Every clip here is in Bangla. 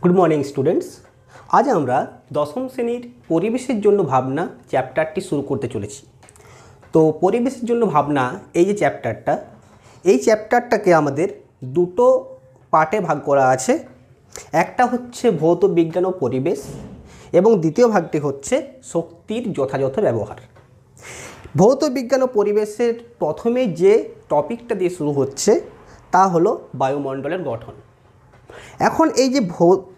Good morning students. আজ আমরা দশম শ্রেণীর পরিবেশের জন্য ভাবনা চ্যাপ্টারটি শুরু করতে চলেছি। তো পরিবেশের জন্য ভাবনা এই যে চ্যাপ্টারটা, এই চ্যাপ্টারটাকে আমাদের দুটো পার্টে ভাগ করা আছে। একটা হচ্ছে ভৌত বিজ্ঞান ও পরিবেশ এবং দ্বিতীয় ভাগটি হচ্ছে শক্তির যথাযথ ব্যবহার। ভৌত বিজ্ঞান ও পরিবেশের প্রথমে যে টপিকটা দিয়ে শুরু হচ্ছে তা হলো বায়ুমণ্ডলের গঠন। এখন এই যে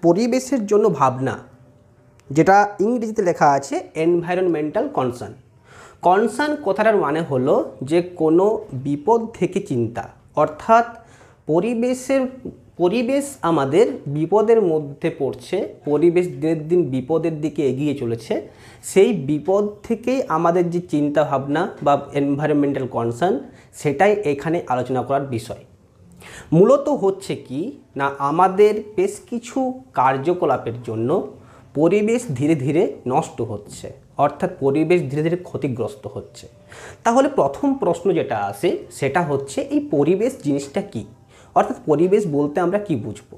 পরিবেশের জন্য ভাবনা, যেটা ইংরেজিতে লেখা আছে এনভায়রনমেন্টাল কনসার্ন। কনসার্ন কথাটার মানে হলো যে কোনো বিপদ থেকে চিন্তা, অর্থাৎ পরিবেশ আমাদের বিপদের মধ্যে পড়ছে, পরিবেশ দিনের দিন বিপদের দিকে এগিয়ে চলেছে। সেই বিপদ থেকেই আমাদের যে চিন্তা ভাবনা বা এনভায়রনমেন্টাল কনসার্ন, সেটাই এখানে আলোচনা করার বিষয়। মূলত হচ্ছে কি না, আমাদের বেশ কিছু কার্যকলাপের জন্য পরিবেশ ধীরে ধীরে নষ্ট হচ্ছে, অর্থাৎ পরিবেশ ধীরে ধীরে ক্ষতিগ্রস্ত হচ্ছে। তাহলে প্রথম প্রশ্ন যেটা আসে সেটা হচ্ছে এই পরিবেশ জিনিসটা কি, অর্থাৎ পরিবেশ বলতে আমরা কি বুঝব।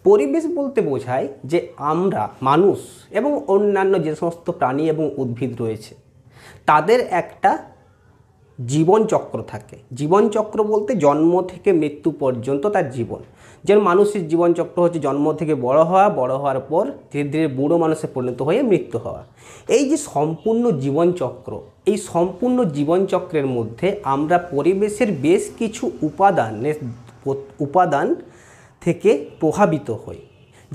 পরিবেশ বলতে বোঝায় যে আমরা মানুষ এবং অন্যান্য যে সমস্ত প্রাণী এবং উদ্ভিদ রয়েছে তাদের একটা জীবনচক্র থাকে। জীবনচক্র বলতে জন্ম থেকে মৃত্যু পর্যন্ত তার জীবন। যেমন মানুষের জীবনচক্র হচ্ছে জন্ম থেকে বড় হওয়া, বড় হওয়ার পর ধীরে ধীরে বুড়ো মানুষে পরিণত হয়ে মৃত্যু হওয়া। এই যে সম্পূর্ণ জীবনচক্র, এই সম্পূর্ণ জীবনচক্রের মধ্যে আমরা পরিবেশের বেশ কিছু উপাদান থেকে প্রভাবিত হই।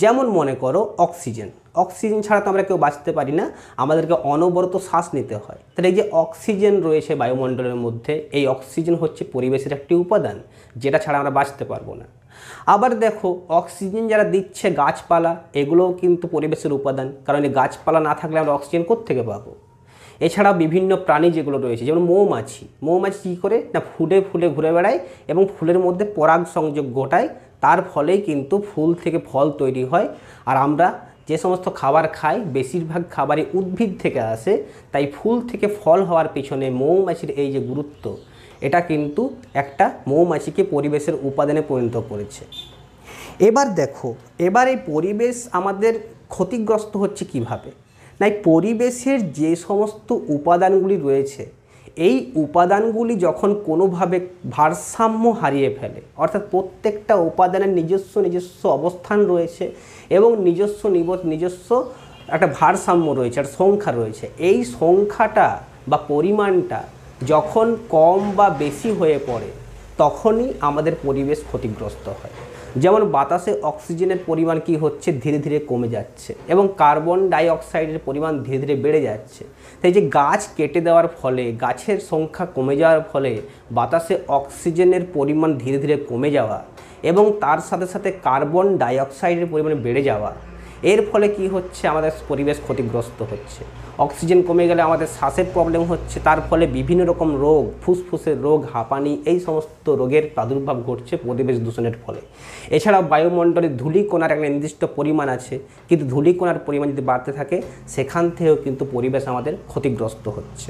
যেমন মনে করো অক্সিজেন ছাড়া তো আমরা কেউ বাঁচতে পারি না, আমাদেরকে অনবরত শ্বাস নিতে হয়। তাহলে এই যে অক্সিজেন রয়েছে বায়ুমণ্ডলের মধ্যে, এই অক্সিজেন হচ্ছে পরিবেশের একটি উপাদান, যেটা ছাড়া আমরা বাঁচতে পারবো না। আবার দেখো, অক্সিজেন যারা দিচ্ছে গাছপালা, এগুলোও কিন্তু পরিবেশের উপাদান, কারণ এই গাছপালা না থাকলে আমরা অক্সিজেন কোত্থেকে পাবো। এছাড়া বিভিন্ন প্রাণী যেগুলো রয়েছে, যেমন মৌমাছি কী করে না ফুলে ফুলে ঘুরে বেড়ায় এবং ফুলের মধ্যে পরাগ সংযোগ ঘটায়, তার ফলেই কিন্তু ফুল থেকে ফল তৈরি হয়। আর আমরা যে সমস্ত খাবার খাই বেশিরভাগ খাবারই উদ্ভিদ থেকে আসে, তাই ফুল থেকে ফল হওয়ার পিছনে মৌমাছির এই যে গুরুত্ব, এটা কিন্তু একটা মৌমাছিকে পরিবেশের উপাদানে পরিণত করেছে। এবার দেখো, এবার এই পরিবেশ আমাদের ক্ষতিগ্রস্ত হচ্ছে কিভাবে না, এই পরিবেশের যে সমস্ত উপাদানগুলি রয়েছে, এই উপাদানগুলি যখন কোনোভাবে ভারসাম্য হারিয়ে ফেলে, অর্থাৎ প্রত্যেকটা উপাদানের নিজস্ব অবস্থান রয়েছে এবং নিজস্ব একটা ভারসাম্য রয়েছে, একটা সংখ্যা রয়েছে। এই সংখ্যাটা বা পরিমাণটা যখন কম বা বেশি হয়ে পড়ে, তখনই আমাদের পরিবেশ ক্ষতিগ্রস্ত হয়। যেমন বাতাসে অক্সিজেনের পরিমাণ কি হচ্ছে, ধীরে ধীরে কমে যাচ্ছে এবং কার্বন ডাই অক্সাইডের পরিমাণ ধীরে ধীরে বেড়ে যাচ্ছে। তাই যে গাছ কেটে দেওয়ার ফলে, গাছের সংখ্যা কমে যাওয়ার ফলে বাতাসে অক্সিজেনের পরিমাণ ধীরে ধীরে কমে যাওয়া এবং তার সাথে সাথে কার্বন ডাই অক্সাইডের পরিমাণ বেড়ে যাওয়া, এর ফলে কি হচ্ছে, আমাদের পরিবেশ ক্ষতিগ্রস্ত হচ্ছে। অক্সিজেন কমে গেলে আমাদের শ্বাসের প্রবলেম হচ্ছে, তার ফলে বিভিন্ন রকম রোগ, ফুসফুসের রোগ, হাঁপানি, এই সমস্ত রোগের প্রাদুর্ভাব ঘটছে পরিবেশ দূষণের ফলে। এছাড়াও বায়ুমণ্ডলে ধূলিকণার একটা নির্দিষ্ট পরিমাণ আছে, কিন্তু ধূলিকণার পরিমাণ যদি বাড়তে থাকে, সেখান থেকেও কিন্তু পরিবেশ আমাদের ক্ষতিগ্রস্ত হচ্ছে।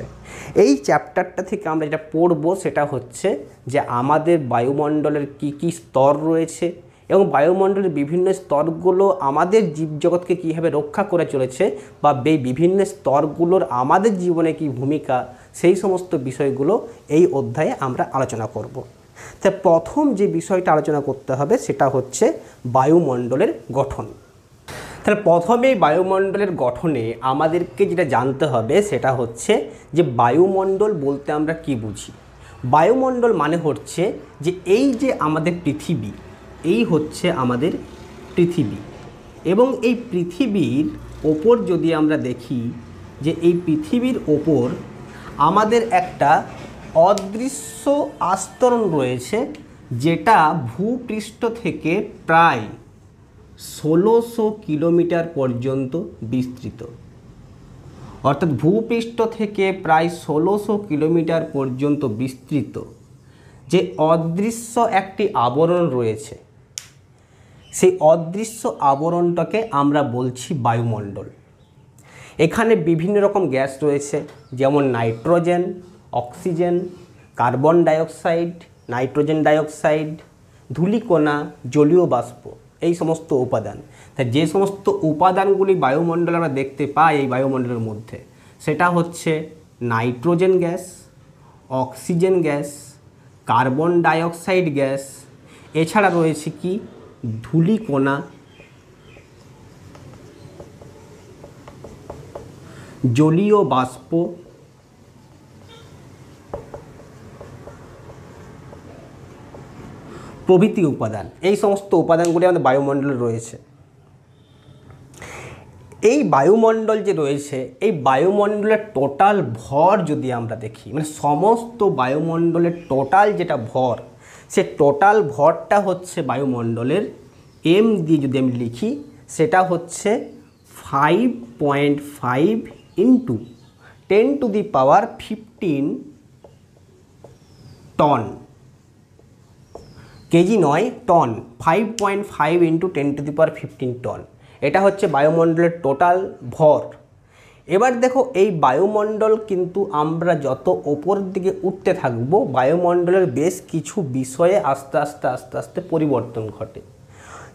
এই চ্যাপ্টারটা থেকে আমরা যেটা পড়ব সেটা হচ্ছে যে আমাদের বায়ুমণ্ডলের কি কি স্তর রয়েছে এবং বায়ুমণ্ডলের বিভিন্ন স্তরগুলো আমাদের জীবজগৎকে কীভাবে রক্ষা করে চলেছে, বা এই বিভিন্ন স্তরগুলোর আমাদের জীবনে কী ভূমিকা, সেই সমস্ত বিষয়গুলো এই অধ্যায়ে আমরা আলোচনা করব। তাই প্রথম যে বিষয়টা আলোচনা করতে হবে সেটা হচ্ছে বায়ুমণ্ডলের গঠন। তাহলে প্রথমেই বায়ুমণ্ডলের গঠনে আমাদেরকে যেটা জানতে হবে সেটা হচ্ছে যে বায়ুমণ্ডল বলতে আমরা কি বুঝি। বায়ুমণ্ডল মানে হচ্ছে যে এই যে আমাদের পৃথিবী, এই হচ্ছে আমাদের পৃথিবী, এবং এই পৃথিবীর ওপর যদি আমরা দেখি যে এই পৃথিবীর ওপর আমাদের একটা অদৃশ্য আস্তরণ রয়েছে, যেটা ভূপৃষ্ঠ থেকে প্রায় 1600 কিলোমিটার পর্যন্ত বিস্তৃত। অর্থাৎ ভূপৃষ্ঠ থেকে প্রায় 1600 কিলোমিটার পর্যন্ত বিস্তৃত যে অদৃশ্য একটি আবরণ রয়েছে, সেই অদৃশ্য আবরণটাকে আমরা বলছি বায়ুমণ্ডল। এখানে বিভিন্ন রকম গ্যাস রয়েছে, যেমন nitrogen, oxygen, carbon dioxide, nitrogen dioxide, ধূলিকণা, জলীয় বাষ্প, এই সমস্ত উপাদান। তাই যে সমস্ত উপাদানগুলি বায়ুমণ্ডলে আমরা দেখতে পাই এই বায়ুমণ্ডলের মধ্যে, সেটা হচ্ছে nitrogen gas, oxygen gas, carbon dioxide gas, এছাড়া রয়েছে কি ধূলিকণা, জলীয় বাষ্প, প্রভৃতি উপাদান। এই সমস্ত উপাদানগুলি আমাদের বায়ুমণ্ডলে রয়েছে। এই বায়ুমণ্ডল যে রয়েছে, এই বায়ুমণ্ডলের টোটাল ভর যদি আমরা দেখি, মানে সমস্ত বায়ুমণ্ডলের টোটাল যেটা ভর, সে টোটাল ভরটা হচ্ছে বায়ুমণ্ডলের এম দিয়ে যদি আমি লিখি, সেটা হচ্ছে 5.5 ইন্টু 10⁻15 টন, কেজি নয় টন, 5.5 ইন্টু 10⁻15 টন। এটা হচ্ছে বায়ুমণ্ডলের টোটাল ভর। এবার দেখো এই বায়ুমণ্ডল কিন্তু আমরা যত ওপরের দিকে উঠতে থাকবো, বায়ুমণ্ডলের বেশ কিছু বিষয়ে আস্তে আস্তে আস্তে আস্তে পরিবর্তন ঘটে।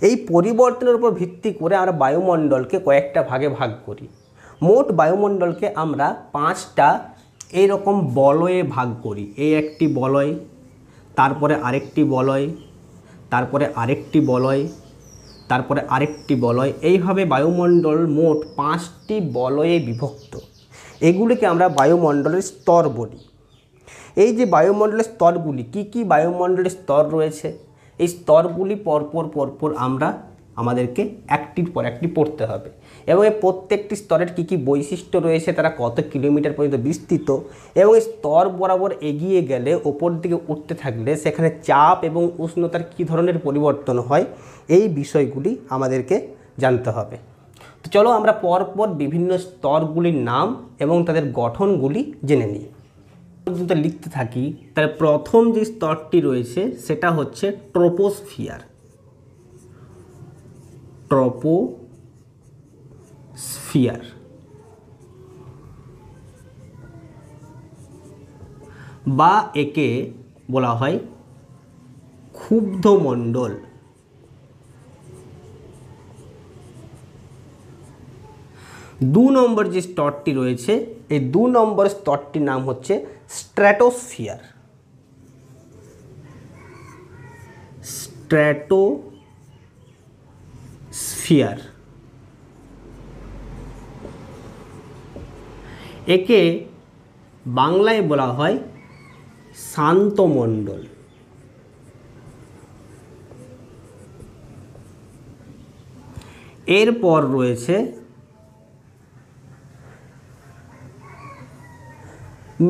এই পরিবর্তনের উপর ভিত্তি করে আমরা বায়ুমণ্ডলকে কয়েকটা ভাগে ভাগ করি। মোট বায়ুমণ্ডলকে আমরা 5টা এইরকম বলয়ে ভাগ করি। এই একটি বলয়, তারপরে আরেকটি বলয়, তারপরে আরেকটি বলয়, তারপরে আরেকটি বলয়। এইভাবে বায়ুমণ্ডল মোট 5টি বলয়ে বিভক্ত। এগুলিকে আমরা বায়ুমণ্ডলের স্তর বলি। এই যে বায়ুমণ্ডলের স্তরগুলি, কি কি বায়ুমণ্ডলের স্তর রয়েছে, এই স্তরগুলি পরপর আমরা আমাদেরকে একটির পর একটি পড়তে হবে। এবং এই প্রত্যেকটি স্তরের কি কি বৈশিষ্ট্য রয়েছে, তারা কত কিলোমিটার পর্যন্ত বিস্তৃত, এবং এই স্তর বরাবর এগিয়ে গেলে, ওপর দিকে উঠতে থাকলে সেখানে চাপ এবং উষ্ণতার কী ধরনের পরিবর্তন হয়, এই বিষয়গুলি আমাদেরকে জানতে হবে। তো চলো আমরা পরপর বিভিন্ন স্তরগুলির নাম এবং তাদের গঠনগুলি জেনে নিই। যদি লিখতে থাকি, তাহলে প্রথম যে স্তরটি রয়েছে সেটা হচ্ছে ট্রপোস্ফিয়ার। ট্রপোস্ফিয়ার বা একে বলা হয় ক্ষুব্ধমণ্ডল। 2 নম্বর যে স্তরটি রয়েছে, এই 2 নম্বর স্তরটির নাম হচ্ছে স্ট্র্যাটোস্ফিয়ার। স্ট্র্যাটোস্ফিয়ার একে বাংলায় বলা হয় শান্তমণ্ডল। এরপর রয়েছে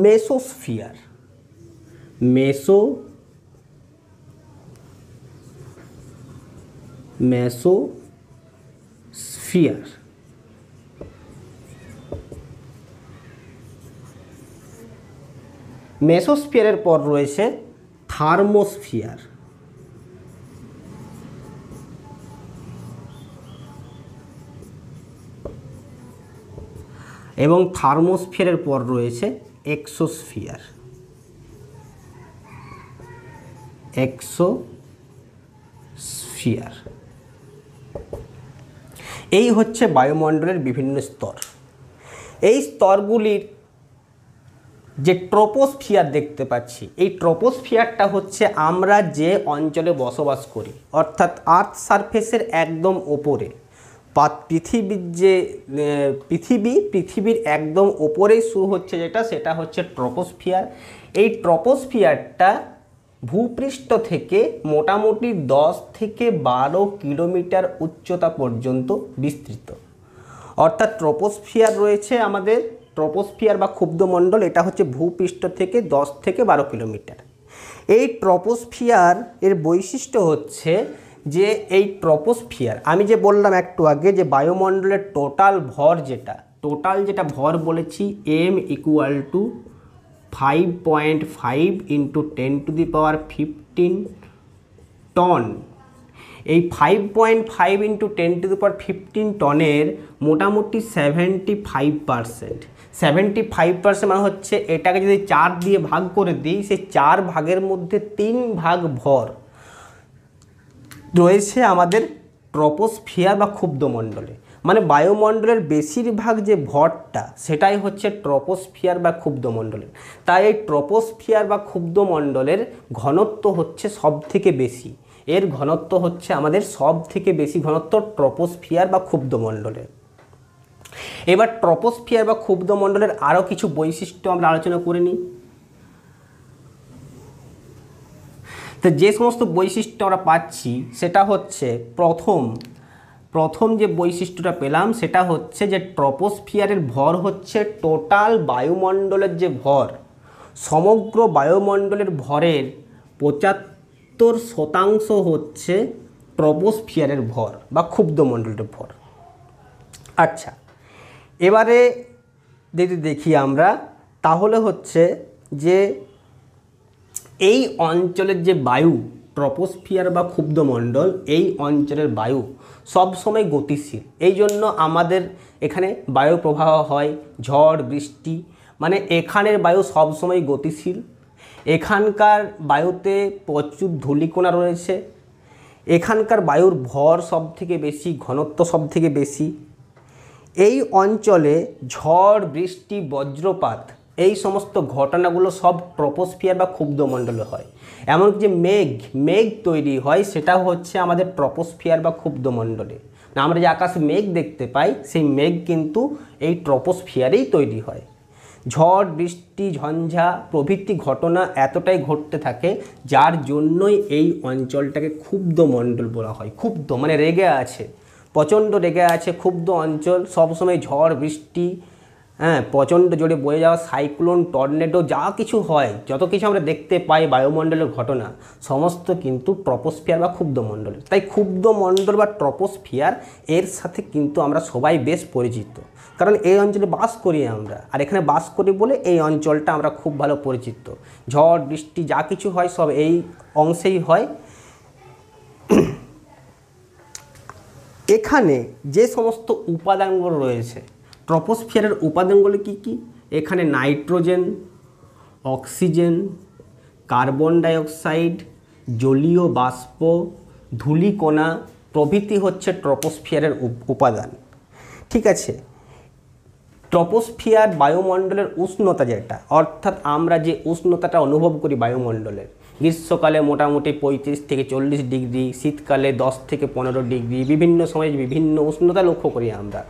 মেসোস্ফিয়ার। মেসোস্ফিয়ার মেসোস্ফিয়ারের পর রয়েছে থার্মোস্ফিয়ার। এবং থার্মোস্ফিয়ারের পর রয়েছে এক্সোস্ফিয়ার। এই হচ্ছে বায়ুমণ্ডলের বিভিন্ন স্তর। এই স্তরগুলির যে ট্রপোস্ফিয়ার দেখতে পাচ্ছি, এই ট্রপোস্ফিয়ারটা হচ্ছে আমরা যে অঞ্চলে বসবাস করি, অর্থাৎ আর্থ সারফেসের একদম ওপরে, পৃথিবীর যে পৃথিবীর একদম ওপরেই শুরু হচ্ছে সেটা হচ্ছে ট্রপোস্ফিয়ার। এই ট্রপোস্ফিয়ারটা ভূপৃষ্ঠ থেকে মোটামুটি 10 থেকে 12 কিলোমিটার উচ্চতা পর্যন্ত বিস্তৃত। অর্থাৎ ট্রপোস্ফিয়ার রয়েছে আমাদের, ট্রপোস্ফিয়ার বা ক্ষুব্ধমণ্ডল, এটা হচ্ছে ভূপৃষ্ঠ থেকে 10 থেকে 12 কিলোমিটার। এই ট্রপোস্ফিয়ার এর বৈশিষ্ট্য হচ্ছে যে এই ট্রপোস্ফিয়ার, আমি যে বললাম একটু আগে যে বায়ুমণ্ডলের টোটাল ভর যেটা ভর বলেছি, m = 5.5 ইন্টু 10⁻15 টন। এই 5.5 ইন্টু 10⁻15 টনের মোটামুটি 75% মানে হচ্ছে, এটাকে যদি 4 দিয়ে ভাগ করে দিই, সেই 4 ভাগের মধ্যে 3 ভাগ ভর রয়েছে আমাদের ট্রপোস্ফিয়ার বা ক্ষুব্ধমণ্ডলে, মানে বায়ুমণ্ডলের বেশিরভাগ যে ভরটা সেটাই হচ্ছে ট্রপোস্ফিয়ার বা ক্ষুব্ধমণ্ডলের। তাই এই ট্রপোস্ফিয়ার বা ক্ষুব্ধমণ্ডলের ঘনত্ব হচ্ছে সব থেকে বেশি, এর ঘনত্ব হচ্ছে আমাদের সব থেকে বেশি ঘনত্ব ট্রপোস্ফিয়ার বা ক্ষুব্ধমণ্ডলের। এবার ট্রপোস্ফিয়ার বা ক্ষুব্ধমণ্ডলের আরও কিছু বৈশিষ্ট্য আমরা আলোচনা করে নিই। তো যে সমস্ত বৈশিষ্ট্য আমরা পাচ্ছি সেটা হচ্ছে প্রথম যে বৈশিষ্ট্যটা পেলাম সেটা হচ্ছে যে ট্রপোস্ফিয়ারের ভর হচ্ছে টোটাল বায়ুমণ্ডলের যে ভর, সমগ্র বায়ুমণ্ডলের ভরের 75% হচ্ছে ট্রপোস্ফিয়ারের ভর বা ক্ষুব্ধমণ্ডলের ভর। আচ্ছা, এবারে যদি দেখি আমরা তাহলে হচ্ছে যে এই অঞ্চলের যে বায়ু ট্রপোস্ফিয়ার বা ক্ষুব্ধমণ্ডল, এই অঞ্চলের বায়ু সবসময় গতিশীল। এই জন্য আমাদের এখানে বায়ু প্রবাহ হয়, ঝড় বৃষ্টি, মানে এখানের বায়ু সবসময় গতিশীল। এখানকার বায়ুতে প্রচুর ধূলিকণা রয়েছে, এখানকার বায়ুর ভর সব থেকে বেশি, ঘনত্ব সব থেকে বেশি। এই অঞ্চলে ঝড় বৃষ্টি বজ্রপাত এই সমস্ত ঘটনাগুলো সব ট্রপোস্ফিয়ার বা ক্ষুব্ধমণ্ডলে হয়। এমনকি যে মেঘ তৈরি হয় সেটা হচ্ছে আমাদের ট্রপোস্ফিয়ার বা ক্ষুব্ধমণ্ডলে। না, আমরা যে আকাশে মেঘ দেখতে পাই সেই মেঘ কিন্তু এই ট্রপোস্ফিয়ারেই তৈরি হয়। ঝড় বৃষ্টি ঝঞ্ঝা প্রভৃতি ঘটনা এতটাই ঘটতে থাকে যার জন্যই এই অঞ্চলটাকে ক্ষুব্ধমণ্ডল বলা হয়। ক্ষুব্ধ মানে রেগে আছে, প্রচণ্ড রেগে আছে, ক্ষুব্ধ অঞ্চল। সবসময় ঝড় বৃষ্টি, প্রচণ্ড জোরে বয়ে যাওয়া সাইক্লোন, টর্নেডো, যা কিছু হয়, যত কিছু আমরা দেখতে পাই বায়ুমণ্ডলের ঘটনা সমস্ত কিন্তু ট্রপোস্ফিয়ার বা ক্ষুব্ধমণ্ডলের। তাই ক্ষুব্ধমণ্ডল বা ট্রপোস্ফিয়ার এর সাথে কিন্তু আমরা সবাই বেশ পরিচিত, কারণ এই অঞ্চলে বাস করি আমরা, আর এখানে বাস করি বলে এই অঞ্চলটা আমরা খুব ভালো পরিচিত। ঝড় বৃষ্টি যা কিছু হয় সব এই অংশেই হয়। এখানে যে সমস্ত উপাদানগুলো রয়েছে, ট্রপোস্ফিয়ারের উপাদানগুলো কি কি? এখানে নাইট্রোজেন, অক্সিজেন, কার্বন ডাইঅক্সাইড, জলীয় বাষ্প, ধূলিকণা প্রভৃতি হচ্ছে ট্রপোস্ফিয়ারের উপাদান। ঠিক আছে, ট্রপোস্ফিয়ার বায়ুমণ্ডলের উষ্ণতা যেটা, অর্থাৎ আমরা যে উষ্ণতাটা অনুভব করি বায়ুমণ্ডলের, গ্রীষ্মকালে মোটামুটি 35 থেকে 40 ডিগ্রি, শীতকালে 10 থেকে 15 ডিগ্রি, বিভিন্ন সময়ে বিভিন্ন উষ্ণতা লক্ষ্য করি আমরা।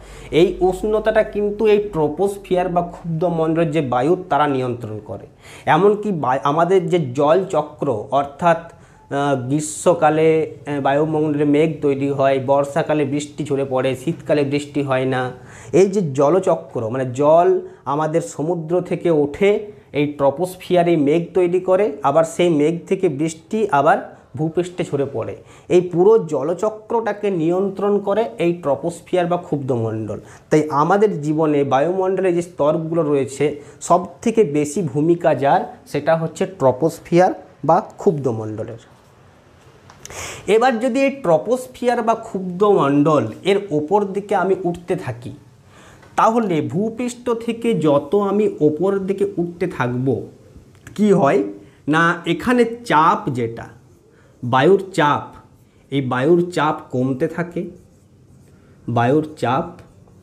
এই উষ্ণতাটা কিন্তু এই ট্রপোস্ফিয়ার বা ক্ষুব্ধমণ্ডলের যে বায়ু তারা নিয়ন্ত্রণ করে। এমনকি আমাদের যে জল চক্র, অর্থাৎ গ্রীষ্মকালে বায়ুমণ্ডলে মেঘ তৈরি হয়, বর্ষাকালে বৃষ্টি ঝরে পড়ে, শীতকালে বৃষ্টি হয় না। এই যে জলচক্র, মানে জল আমাদের সমুদ্র থেকে ওঠে এই ট্রপোস্ফিয়ারে মেঘ তৈরি করে, আবার সেই মেঘ থেকে বৃষ্টি আবার ভূপৃষ্ঠে ঝরে পড়ে। এই পুরো জলচক্রটাকে নিয়ন্ত্রণ করে এই ট্রপোস্ফিয়ার বা ক্ষুব্ধমণ্ডল। তাই আমাদের জীবনে বায়ুমণ্ডলে যে স্তরগুলো রয়েছে সব থেকে বেশি ভূমিকা যার, সেটা হচ্ছে ট্রপোস্ফিয়ার বা ক্ষুব্ধমণ্ডলের। এবার যদি এই ট্রপোস্ফিয়ার বা ক্ষুব্ধমণ্ডল এর ওপর দিকে আমি উঠতে থাকি, তাহলে ভূপৃষ্ঠ থেকে যত আমি ওপরের দিকে উঠতে থাকব, কি হয় না, এখানে চাপ যেটা বায়ুর চাপ, এই বায়ুর চাপ কমতে থাকে, বায়ুর চাপ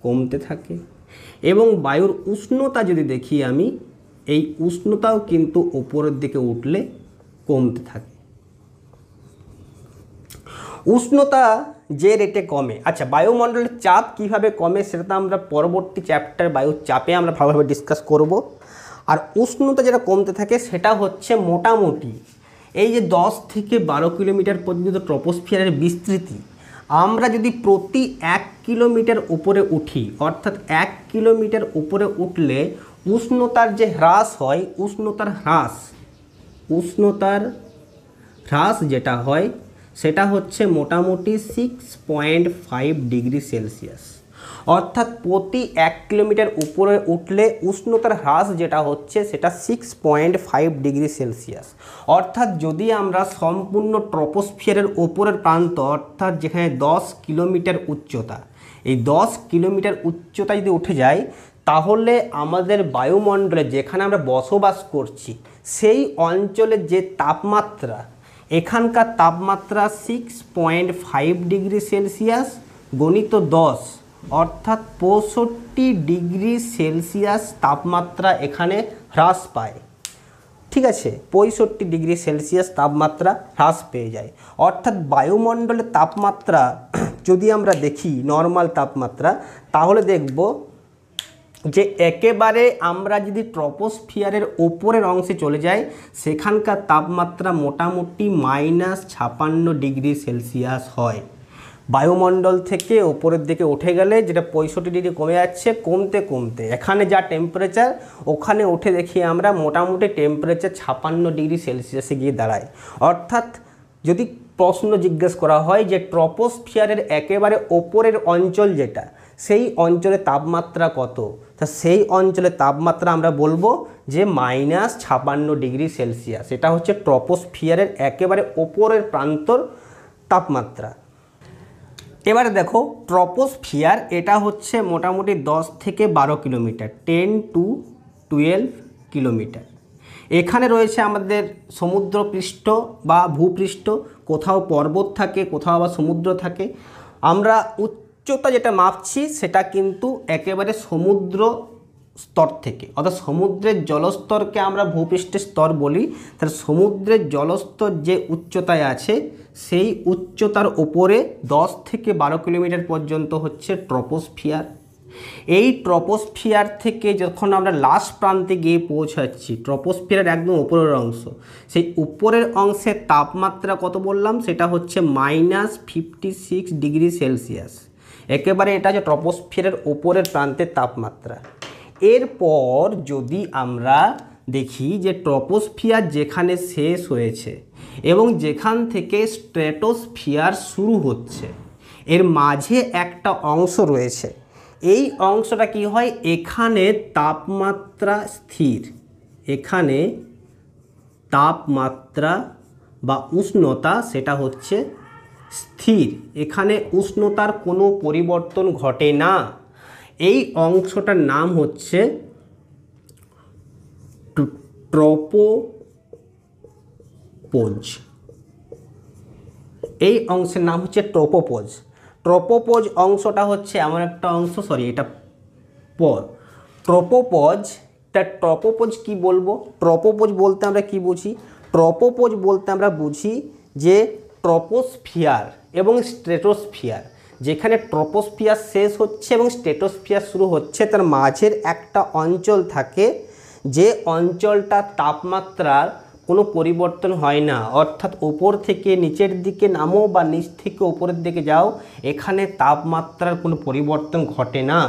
কমতে থাকে। এবং বায়ুর উষ্ণতা যদি দেখি আমি, এই উষ্ণতাও কিন্তু ওপরের দিকে উঠলে কমতে থাকে। উষ্ণতা যে রেটে কমে, আচ্ছা বায়ুমণ্ডলের চাপ কিভাবে কমে সেটা তো আমরা পরবর্তী চ্যাপ্টার বায়ুর চাপে আমরা ভালোভাবে ডিসকাস করব। আর উষ্ণতা যেটা কমতে থাকে সেটা হচ্ছে মোটামুটি এই যে 10 থেকে 12 কিলোমিটার পর্যন্ত ট্রপোস্ফিয়ারের বিস্তৃতি, আমরা যদি প্রতি 1 কিলোমিটার উপরে উঠি, অর্থাৎ 1 কিলোমিটার উপরে উঠলে উষ্ণতার যে হ্রাস হয়, উষ্ণতার হ্রাস যেটা হয় সেটা হচ্ছে মোটামুটি 6.5 ডিগ্রি সেলসিয়াস। অর্থাৎ প্রতি 1 কিলোমিটার উপরে উঠলে উষ্ণতার হ্রাস যেটা হচ্ছে সেটা 6.5 ডিগ্রি সেলসিয়াস। অর্থাৎ যদি আমরা সম্পূর্ণ ট্রপোস্ফিয়ারের ওপরের প্রান্ত, অর্থাৎ যেখানে 10 কিলোমিটার উচ্চতা, এই 10 কিলোমিটার উচ্চতা যদি উঠে যায়, তাহলে আমাদের বায়ুমণ্ডলে যেখানে আমরা বসবাস করছি সেই অঞ্চলের যে তাপমাত্রা, এখানকার তাপমাত্রা 6.5 ডিগ্রি সেলসিয়াস গণিত 10 অর্থাৎ 65 ডিগ্রি সেলসিয়াস তাপমাত্রা এখানে হ্রাস পায়। ঠিক আছে, 65 ডিগ্রি সেলসিয়াস তাপমাত্রা হ্রাস পেয়ে যায়। অর্থাৎ বায়ুমণ্ডলের তাপমাত্রা যদি আমরা দেখি নর্মাল তাপমাত্রা, তাহলে দেখব যে একেবারে আমরা যদি ট্রপোস্ফিয়ারের ওপরের অংশে চলে যাই, সেখানকার তাপমাত্রা মোটামুটি -56 ডিগ্রি সেলসিয়াস হয়। বায়ুমণ্ডল থেকে ওপরের দিকে উঠে গেলে যেটা 65 ডিগ্রি কমে যাচ্ছে, কমতে কমতে এখানে যা টেম্পারেচার, ওখানে উঠে দেখি আমরা মোটামুটি টেম্পারেচার 56 ডিগ্রি সেলসিয়াসে গিয়ে দাঁড়ায়। অর্থাৎ যদি প্রশ্ন জিজ্ঞেস করা হয় যে ট্রপোস্ফিয়ারের একেবারে ওপরের অঞ্চল যেটা, সেই অঞ্চলে তাপমাত্রা কত, তা সেই অঞ্চলের তাপমাত্রা আমরা বলবো যে -56 ডিগ্রি সেলসিয়াস। এটা হচ্ছে ট্রপোস্ফিয়ারের একেবারে ওপরের প্রান্তর তাপমাত্রা। এবারে দেখো ট্রপোস্ফিয়ার এটা হচ্ছে মোটামুটি 10 থেকে 12 কিলোমিটার, 10 to 12 কিলোমিটার। এখানে রয়েছে আমাদের সমুদ্রপৃষ্ঠ বা ভূপৃষ্ঠ, কোথাও পর্বত থাকে, কোথাও আবার সমুদ্র থাকে। আমরা উচ্চতা যেটা মাপছি সেটা কিন্তু একেবারে সমুদ্র স্তর থেকে, অর্থাৎ সমুদ্রের জলস্তরকে আমরা ভূপৃষ্ঠের স্তর বলি। তাহলে সমুদ্রের জলস্তর যে উচ্চতায় আছে, সেই উচ্চতার ওপরে 10 থেকে 12 কিলোমিটার পর্যন্ত হচ্ছে ট্রপোস্ফিয়ার। এই ট্রপোস্ফিয়ার থেকে যখন আমরা লাস্ট প্রান্তে গিয়ে পৌঁছাচ্ছি, ট্রপোস্ফিয়ারের একদম উপরের অংশ, সেই উপরের অংশের তাপমাত্রা কত বললাম, সেটা হচ্ছে -56 ডিগ্রি সেলসিয়াস। একেবারে এটা হচ্ছে ট্রপোস্ফিয়ারের উপরের প্রান্তের তাপমাত্রা। এরপর যদি আমরা দেখি যে ট্রপোস্ফিয়ার যেখানে শেষ হয়েছে এবং যেখান থেকে স্ট্র্যাটোস্ফিয়ার শুরু হচ্ছে, এর মাঝে একটা অংশ রয়েছে। এই অংশটা কি হয়, এখানে তাপমাত্রা স্থির, এখানে তাপমাত্রা বা উষ্ণতা সেটা হচ্ছে স্থির, এখানে উষ্ণতার কোনো পরিবর্তন ঘটে না। এই অংশটার নাম হচ্ছে ট্রপোপোজ। এই অংশের নাম হচ্ছে ট্রপোপোজ। ট্রপোপোজ অংশটা হচ্ছে এমন একটা অংশ, এটা ট্রপোপোজ। তা ট্রপোপোজ কি বলবো, ট্রপোপোজ বলতে আমরা কি বুঝি, ট্রপোপোজ বলতে আমরা বুঝি যে ট্রপোস্ফিয়ার এবং স্ট্র্যাটোস্ফিয়ার, যেখানে ট্রপোস্ফিয়ার শেষ হচ্ছে এবং স্ট্র্যাটোস্ফিয়ার শুরু হচ্ছে, তার মাঝের একটা অঞ্চল থাকে, যে অঞ্চলটার তাপমাত্রার কোনো পরিবর্তন হয় না। অর্থাৎ ওপর থেকে নিচের দিকে নামো বা নিচ থেকে ওপরের দিকে যাও, এখানে তাপমাত্রার কোনো পরিবর্তন ঘটে না।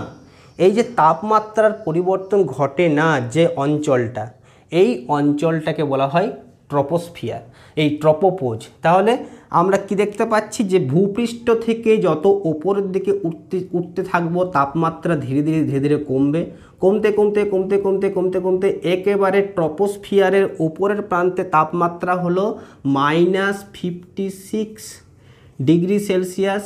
এই যে তাপমাত্রার পরিবর্তন ঘটে না যে অঞ্চলটা, এই অঞ্চলটাকে বলা হয় ট্রপোস্ফিয়ার, এই ট্রপোপোজ। তাহলে আমরা কি দেখতে পাচ্ছি যে ভূপৃষ্ঠ থেকে যত ওপরের দিকে উঠতে থাকবো, তাপমাত্রা ধীরে ধীরে কমবে, কমতে কমতে কমতে কমতে কমতে কমতে একেবারে ট্রপোস্ফিয়ারের ওপরের প্রান্তে তাপমাত্রা হলো -56 ডিগ্রি সেলসিয়াস,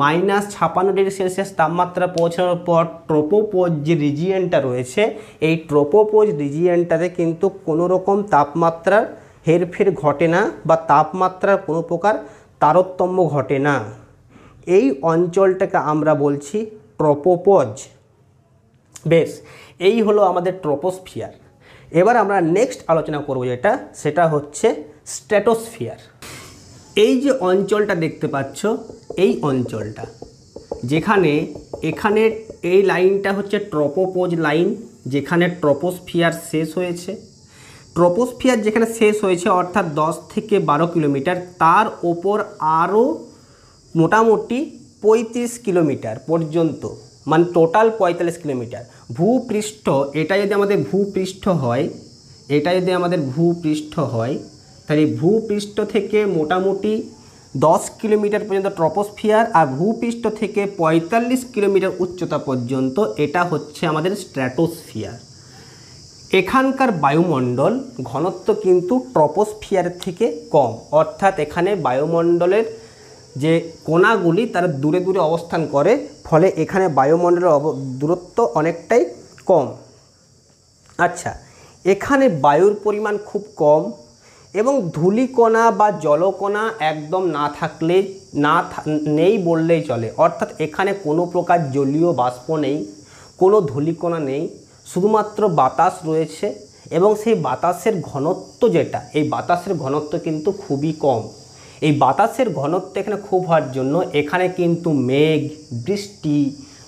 -56 ডিগ্রি সেলসিয়াস তাপমাত্রা পৌঁছানোর পর ট্রপোপোজ যে রিজিয়নটা রয়েছে, এই ট্রপোপোজ রিজিয়নটাতে কিন্তু কোনো রকম তাপমাত্রার হেরফের ঘটে না বা তাপমাত্রার কোনো প্রকার তারতম্য ঘটে না। এই অঞ্চলটাকে আমরা বলছি ট্রপোপোজ। বেশ, এই হলো আমাদের ট্রপোস্ফিয়ার। এবার আমরা নেক্সট আলোচনা করব যেটা, সেটা হচ্ছে স্ট্র্যাটোস্ফিয়ার। এই যে অঞ্চলটা দেখতে পাচ্ছ, এই অঞ্চলটা যেখানে এখানে এই লাইনটা হচ্ছে ট্রপোপোজ লাইন, যেখানে ট্রপোস্ফিয়ার শেষ হয়েছে। ট্রপোস্ফিয়ার যেখানে শেষ হয়েছে অর্থাৎ 10 থেকে 12 কিলোমিটার, তার ওপর আরও মোটামুটি 35 কিলোমিটার পর্যন্ত, মানে টোটাল 45 কিলোমিটার ভূপৃষ্ঠ। এটা যদি আমাদের ভূপৃষ্ঠ হয়, তাহলে ভূপৃষ্ঠ থেকে মোটামুটি 10 কিলোমিটার পর্যন্ত ট্রপোস্ফিয়ার, আর ভূপৃষ্ঠ থেকে 45 কিলোমিটার উচ্চতা পর্যন্ত এটা হচ্ছে আমাদের স্ট্র্যাটোস্ফিয়ার। এখানকার বায়ুমণ্ডল ঘনত্ব কিন্তু ট্রপোস্ফিয়ারের থেকে কম, অর্থাৎ এখানে বায়ুমণ্ডলের যে কণাগুলি তারা দূরে দূরে অবস্থান করে, ফলে এখানে বায়ুমণ্ডলের দূরত্ব অনেকটাই কম। আচ্ছা, এখানে বায়ুর পরিমাণ খুব কম এবং ধূলিকণা বা জলকণা একদম না থাকলে নেই বললেই চলে, অর্থাৎ এখানে কোনো প্রকার জলীয় বাষ্প নেই, কোনো ধূলিকণা নেই, শুধুমাত্র বাতাস রয়েছে। এবং সেই বাতাসের ঘনত্ব যেটা, এই বাতাসের ঘনত্ব কিন্তু খুবই কম। এই বাতাসের ঘনত্ব এখানে খুব হওয়ার জন্য এখানে কিন্তু মেঘ, বৃষ্টি,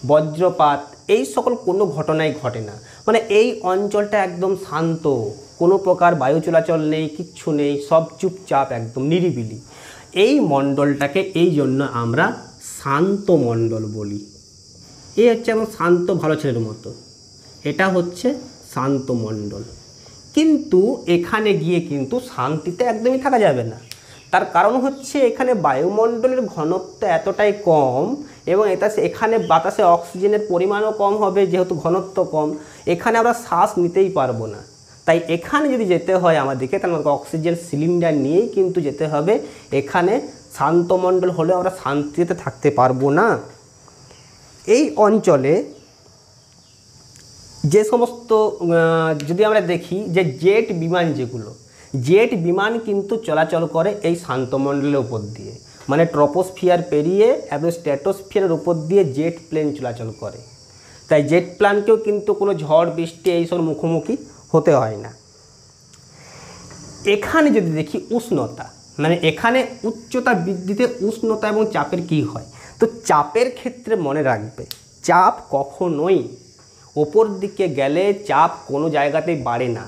বজ্রপাত এই সকল কোনো ঘটনাই ঘটে না। মানে এই অঞ্চলটা একদম শান্ত, কোনো প্রকার বায়ু চলাচল নেই, কিচ্ছু নেই, সব চুপচাপ, একদম নিরিবিলি। এই মণ্ডলটাকে এই জন্য আমরা শান্ত মণ্ডল বলি। এই হচ্ছে এমন শান্ত ভালো ছেলের মতো, এটা হচ্ছে শান্ত মণ্ডল। কিন্তু এখানে গিয়ে কিন্তু শান্তিতে একদমই থাকা যাবে না। তার কারণ হচ্ছে এখানে বায়ুমণ্ডলের ঘনত্ব এতটাই কম এবং এখানে বাতাসে অক্সিজেনের পরিমাণও কম হবে, যেহেতু ঘনত্ব কম এখানে আমরা শ্বাস নিতেই পারবো না। তাই এখানে যদি যেতে হয় আমাদেরকে, তাহলে আমাকে অক্সিজেন সিলিন্ডার নিয়েই কিন্তু যেতে হবে। এখানে শান্তমণ্ডল হলে আমরা শান্তিতে থাকতে পারবো না। এই অঞ্চলে যে সমস্ত যদি আমরা দেখি যে জেট বিমান, যেগুলো জেট বিমান কিন্তু চলাচল করে এই শান্তমণ্ডলের উপর দিয়ে, মানে ট্রপোস্ফিয়ার পেরিয়ে এবং স্ট্র্যাটোস্ফিয়ারের উপর দিয়ে জেট প্লেন চলাচল করে। তাই জেট প্লেনকেও কিন্তু কোনো ঝড় বৃষ্টি এইসব মুখোমুখি হতে হয় না। এখানে যদি দেখি উষ্ণতা, মানে এখানে উচ্চতা বৃদ্ধিতে উষ্ণতা এবং চাপের কি হয়, তো চাপের ক্ষেত্রে মনে রাখবে চাপ কখনোই ওপর দিকে গেলে চাপ কোনো জায়গাতেই বাড়ে না।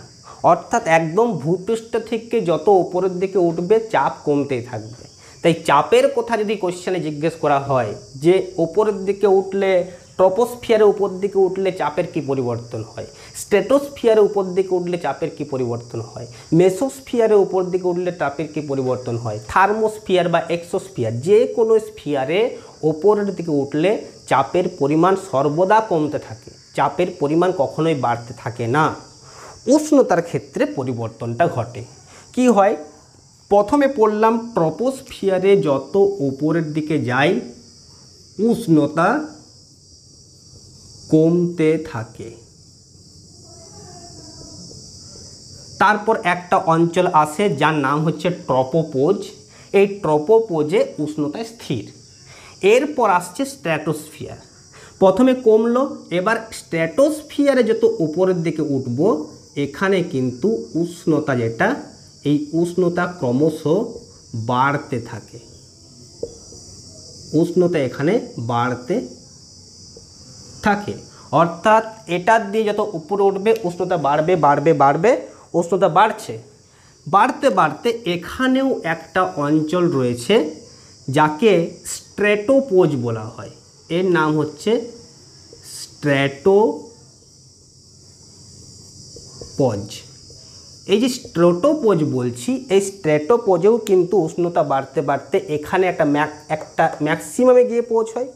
অর্থাৎ একদম ভূপৃষ্ঠ থেকে যত ওপরের দিকে উঠবে চাপ কমতেই থাকবে। তাই চাপের কথা যদি কোশ্চেনে জিজ্ঞেস করা হয় যে ওপরের দিকে উঠলে, ট্রপোস্ফিয়ারের উপর দিকে উঠলে চাপের কি পরিবর্তন হয়, স্ট্র্যাটোস্ফিয়ারের উপর দিকে উঠলে চাপের কি পরিবর্তন হয়, মেসোস্ফিয়ারের উপর দিকে উঠলে চাপের কি পরিবর্তন হয়, থার্মোস্ফিয়ার বা এক্সোস্ফিয়ার, যে কোনো স্ফিয়ারে ওপরের দিকে উঠলে চাপের পরিমাণ সর্বদা কমতে থাকে, চাপের পরিমাণ কখনোই বাড়তে থাকে না। উষ্ণতার ক্ষেত্রে পরিবর্তনটা ঘটে। কি হয়, প্রথমে পড়লাম ট্রপোস্ফিয়ারে যত উপরের দিকে যায় উষ্ণতা কমতে থাকে। তারপর একটা অঞ্চল আসে যার নাম হচ্ছে ট্রপোপোজ। এই ট্রপোপোজে উষ্ণতা স্থির। এরপর আসছে স্ট্র্যাটোস্ফিয়ার। প্রথমে কমলো, এবার স্ট্র্যাটোস্ফিয়ারে যত উপরের দিকে উঠব এখানে কিন্তু উষ্ণতা যেটা, এই উষ্ণতা ক্রমশ বাড়তে থাকে। উষ্ণতা এখানে বাড়তে থাকে, অর্থাৎ এটার দিয়ে যত উপরে উঠবে উষ্ণতা বাড়বে বাড়বে বাড়বে, উষ্ণতা বাড়ছে। বাড়তে বাড়তে এখানেও একটা অঞ্চল রয়েছে যাকে স্ট্র্যাটোপোজ বলা হয়। এর নাম হচ্ছে স্ট্র্যাটোপোজ। এই যে স্ট্র্যাটোপোজ বলছি, এই স্ট্র্যাটোপোজেও কিন্তু উষ্ণতা বাড়তে বাড়তে এখানে একটা ম্যাক্সিমামে গিয়ে পৌঁছয়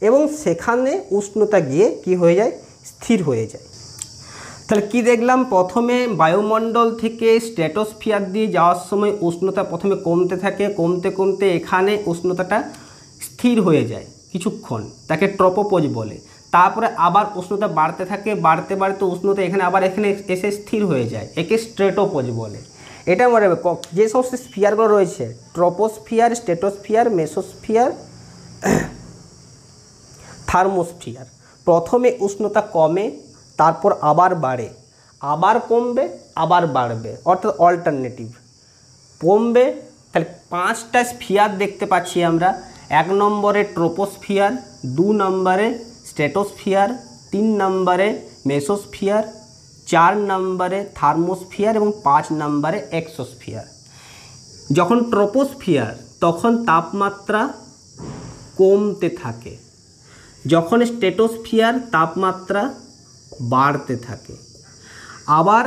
এবং সেখানে উষ্ণতা গিয়ে কি হয়ে যায়, স্থির হয়ে যায়। তাহলে কি দেখলাম, প্রথমে বায়ুমণ্ডল থেকে স্ট্র্যাটোস্ফিয়ার দিয়ে যাওয়ার সময় উষ্ণতা প্রথমে কমতে থাকে, কমতে কমতে এখানে উষ্ণতাটা স্থির হয়ে যায় কিছুক্ষণ, তাকে ট্রপোপোজ বলে। তারপরে আবার উষ্ণতা বাড়তে থাকে, বাড়তে বাড়তে উষ্ণতা এখানে আবার এখানে এসে স্থির হয়ে যায়, একে স্ট্র্যাটোপোজ বলে। এটা মনে রাখবে, যে সমস্ত স্ফিয়ারগুলো রয়েছে ট্রপোস্ফিয়ার, স্ট্র্যাটোস্ফিয়ার, মেসোস্ফিয়ার, থার্মোস্ফিয়ার, প্রথমে উষ্ণতা কমে তারপর আবার বাড়ে, আবার কমবে আবার বাড়বে, অর্থাৎ অল্টারনেটিভ। কমবে, তাহলে 5টা স্ফিয়ার দেখতে পাচ্ছি আমরা। 1 নম্বরে ট্রপোস্ফিয়ার, 2 নম্বরে স্ট্র্যাটোস্ফিয়ার, 3 নম্বরে মেসোস্ফিয়ার, 4 নম্বরে থার্মোস্ফিয়ার এবং 5 নম্বরে এক্সোস্ফিয়ার। যখন ট্রপোস্ফিয়ার তখন তাপমাত্রা কমতে থাকে, যখন স্ট্র্যাটোস্ফিয়ার তাপমাত্রা বাড়তে থাকে, আবার